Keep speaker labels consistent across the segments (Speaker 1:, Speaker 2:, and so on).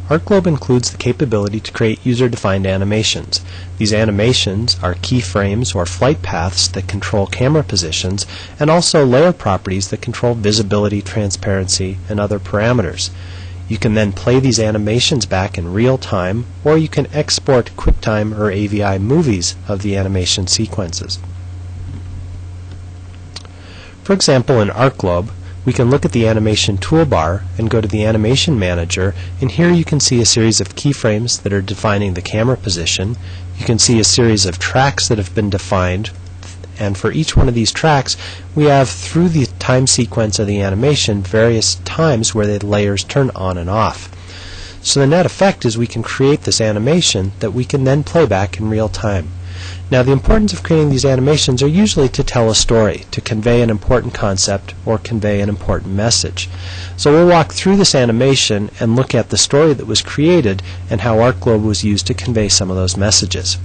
Speaker 1: ArcGlobe includes the capability to create user-defined animations. These animations are keyframes or flight paths that control camera positions, and also layer properties that control visibility, transparency, and other parameters. You can then play these animations back in real time, or you can export QuickTime or AVI movies of the animation sequences. For example, in ArcGlobe, we can look at the animation toolbar and go to the animation manager, and here you can see a series of keyframes that are defining the camera position. You can see a series of tracks that have been defined, and for each one of these tracks we have, through the time sequence of the animation, various times where the layers turn on and off. So the net effect is we can create this animation that we can then play back in real time. Now, the importance of creating these animations are usually to tell a story, to convey an important concept or convey an important message. So we'll walk through this animation and look at the story that was created and how ArcGlobe was used to convey some of those messages.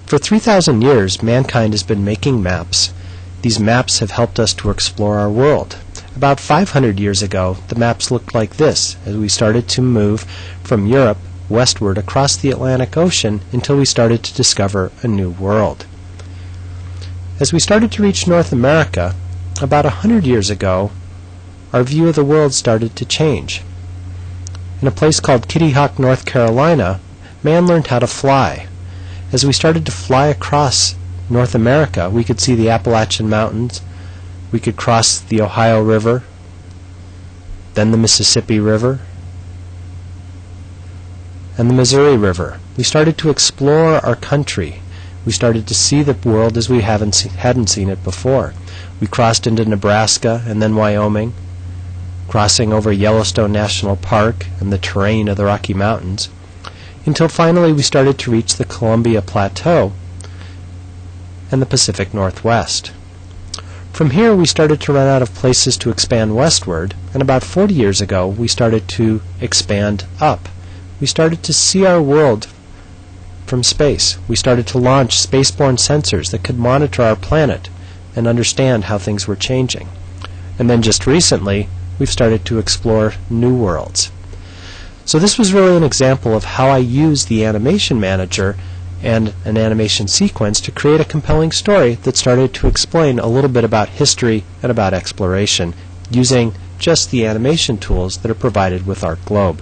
Speaker 1: For 3,000 years, mankind has been making maps. These maps have helped us to explore our world. About 500 years ago, the maps looked like this as we started to move from Europe westward across the Atlantic Ocean until we started to discover a new world. As we started to reach North America, about 100 years ago, our view of the world started to change. In a place called Kitty Hawk, North Carolina, man learned how to fly. As we started to fly across North America, we could see the Appalachian Mountains, we could cross the Ohio River, then the Mississippi River, and the Missouri River. We started to explore our country. We started to see the world as we hadn't seen it before. We crossed into Nebraska and then Wyoming, crossing over Yellowstone National Park and the terrain of the Rocky Mountains, until finally we started to reach the Columbia Plateau and the Pacific Northwest. From here we started to run out of places to expand westward, and about 40 years ago we started to expand up. We started to see our world from space. We started to launch spaceborne sensors that could monitor our planet and understand how things were changing. And then just recently, we've started to explore new worlds. So this was really an example of how I used the animation manager and an animation sequence to create a compelling story that started to explain a little bit about history and about exploration using just the animation tools that are provided with ArcGlobe.